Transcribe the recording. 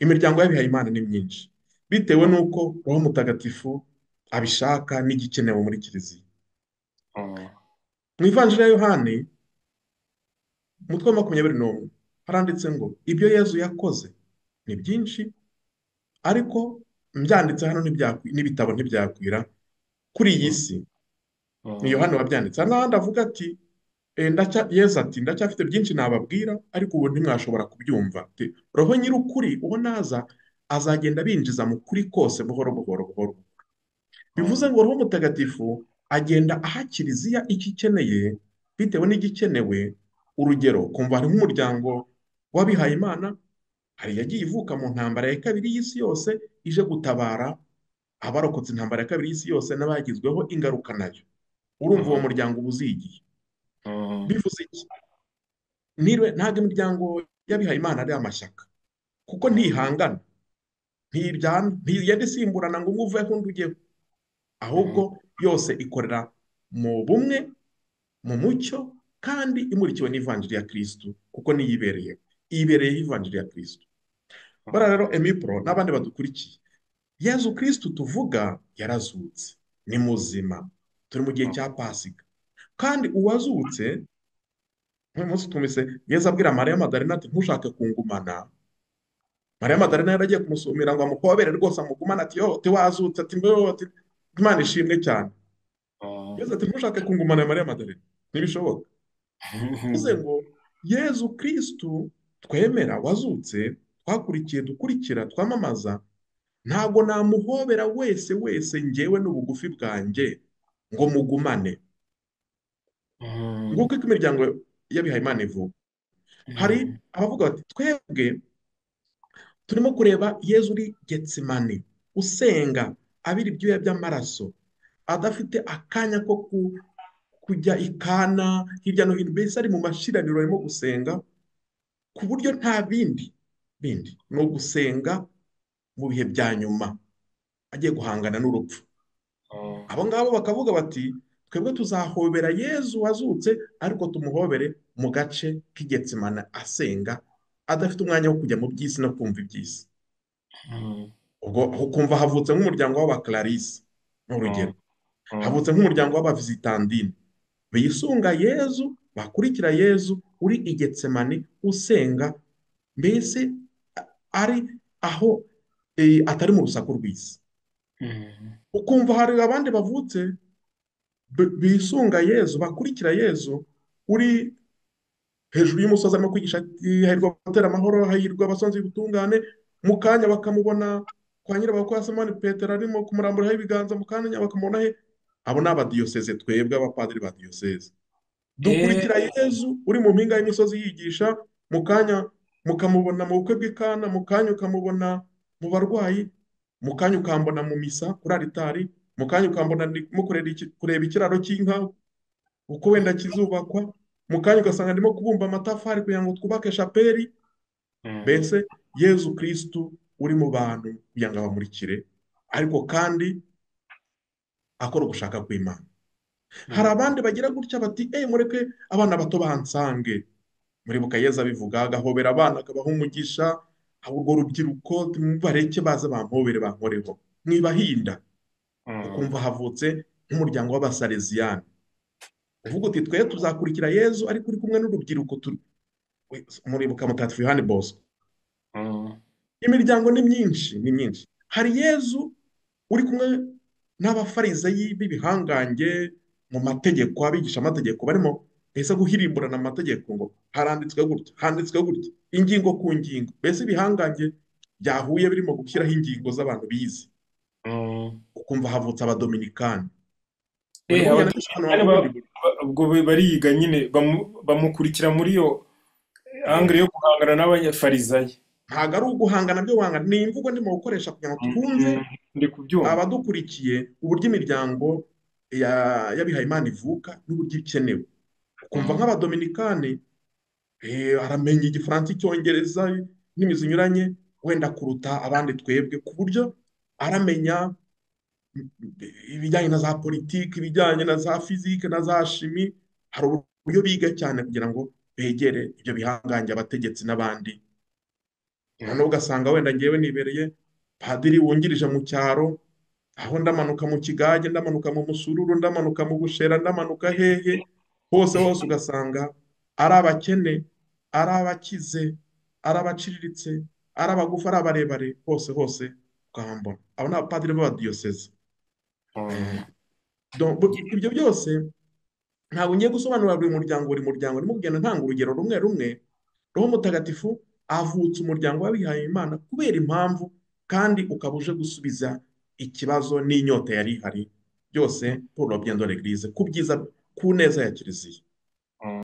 imiryango y'abihaye Imana ni myinshi bitewe n'uko roho mutagatifu abishaka n'igikenewe muri kiliziya. Mu ivanjiri ya Yohani umutwe wa 21 haranditse ngo ibyo Yezu yakoze ni byinshi, ariko mbyanditse hano n'ibitabo ntibyakwira kuri iyi si. Ni Yohani wabyanditse. Hari n'ahandi avuga ati Yezu ati ndacyafite byinshi nababwira, ariko ubu ntimwashobora kubyumva. Roho nyir'ukuri uwo naza azagenda binjiza mu kuri kose buhoro buhoro buhoro. Bivuze ngo roho mutagatifu agenda aha kiliziya icyo ikeneye bitewe n'igikenewe. Urugero, kumva hari nk'umuryango w'abihaye Imana, hari yagiye ivuka mu ntambara ya kabiri y'isi yose ije gutabara abarokotse intambara ya kabiri y'isi yose n'abagizweho ingaruka nayo. Urumva uwo muryango uba uzigiye. Bivuze iki? Ntabwo imiryango y'abihaye Imana ari amashyaka, kuko ntihangana, ntiryana, ntiyenda isimburana ngo umwe uveho undi ujyeho, ahubwo yose ikorera mu bumwe, mu mucyo, kandi imurikiwe n'ivanjiri ya Kristo, kuko niyo ibereyeho ivanjiri ya Kristo. Bara rero Emipro n'abandi badukurikiye, Yezu Kristo tuvuga yarazutse, ni muzima, turi mu gihe cya Pasika, kandi uwazutse nk'uyu munsi twumvise Yezu abwira Mariya Madarina ati ntushake kungumana. Mariya Madarina yaragiye kumusumira ngo amuhobere rwose amugumane, ati yo wazutse, ati mbeho, ati Imana ishimwe cyane. Yezu ati ntushake kungumana ya Mariya Madarina, ntibishoboka. Bivuze ngo Yezu Kristo twemera wazutse, twakurikiye, dukurikira, twamamaza, ntabwo namuhobera wese njyewe n'ubugufi bwanjye ngo mugumane. Nguko uko imiryango y'abihaye Imana ivuga. Hari abavuga bati twebwe turimo kureba Yezu uri Getsimani usenga, abira ibyuya by'amaraso, adafite akanya ko kujya ikana hirya no hino, mbese ari mu mashiraniro arimo gusenga, ku buryo nta bindi ni ugusenga mu bihe bya nyuma agiye guhangana n'urupfu. Abo ngabo bakavuga bati twebwe tuzahobera Yezu wazutse, ariko tumuhobere mu gace k'Igetsimana asenga, adafite umwanya wo kujya mu by'isi no kumva iby'isi. ubwo ukumva havutse nk'umuryango w'Abaklarisi, ni urugero, havutse nk'umuryango w'Abavizitandine bisunga Yezu, bakurikira Yezu uri i Getsemani usenga, mbese ari aho atari mu rusaku rw'isi. Ukumva hari abandi bavutse bisunga Yezu, bakurikira Yezu uri hejuru y'umusozi arimo kwigisha ati hahirwa abatera amahoro, hahirwa abasonzi b'ubutungane, mu kanya bakamubona kwa nyirabwo kwa Simoni Petero arimo kumuramburaho ibiganza, mu kanya bakamubona he. Abo ni abadiyoseze, twebwe abapadiri ba diyoseze dukurikira Yezu uri mu mpinga y'imisozi yigisha, mu kanya mukamubona mu bukwe bw'ikana, mu kanya ukamubona mu barwayi, mu kanya ukambona mu misa kuri aritari, mu kanya ukambona ndimo kureba ikiraro cy'inka uko wenda kizubakwa, mu kanya ugasanga ndimo kubumba amatafari kugira ngo twubake shapeli. Mbese Yezu Kristu uri mu bantu kugira ngo abamurikire, ariko kandi akora ugushaka kw'Imana. Hari abandi bagira gutya bati mureke abana bato bansange. Muribuka Yezu abivuga, agahobera abana akabaha umugisha, urwo rubyiruko bareke baze bampobere bankoreho, mwibahinda. Ukumva havutse nk'umuryango w'Abasaleziyani uvuga uti twe tuzakurikira Yezu ariko uri kumwe n'urubyiruko. Muribuka Mutagatifu Yohani Bosco. Imiryango ni myinshi. Hari Yezu uri kumwe n'abafarizayi b'ibihangange mu mategeko, abigisha amategeko barimo mbese guhirimburana amategeko, ngo handitswe gutya ingingo ku ngingo, mbese ibihangange byahuye birimo gushyiraho ingingo z'abantu bize. Ukumva havutse Abadominikani. ubwo bariga nyine bamukurikira muri yo angire yo guhangana n'abanyafarizayi. Ntabwo ari uguhangana byo guhangana, ni imvugo ndimo gukoresha kugira ngo twumve abadukurikiye uburyo imiryango y'abihaye Imana ivuka n'uburyo ikenewe. Ukumva nk'Abadominikani aramenya Igifaransa, Icyongereza n'indimi zinyuranye wenda kuruta abandi twebwe, ku buryo aramenya ibijyanye na za politiki, ibijyanye na za fizike na za shimi. Hari uburyo biga cyane kugira ngo begere ibyo bihangange, abategetsi n'abandi noneho ugasanga wenda ngewe nibereye padiri wungirije mu cyaro, aho ndamanuka mu Kigage, ndamanuka mu Musururu, ndamanuka mu Bushera, ndamanuka hehe, hose hose ugasanga ari abakene, ari abakize, ari abaciriritse, ari abagufi, ari abarebare, hose hose ukahambona. Abo ni abapadiri b'abadiyoseze. Mm. Ibyo byose ntabwo ngiye gusobanurira buri muryango ndimo kugenda ntanga urugero rumwe rumwe. Roho Mutagatifu avutse umuryango w'abihaye Imana kubera impamvu, kandi ukaba uje gusubiza ikibazo n'inyota yari ihari, byose pour le bien de l'Église, ku byiza, ku neza ya Kiliziya.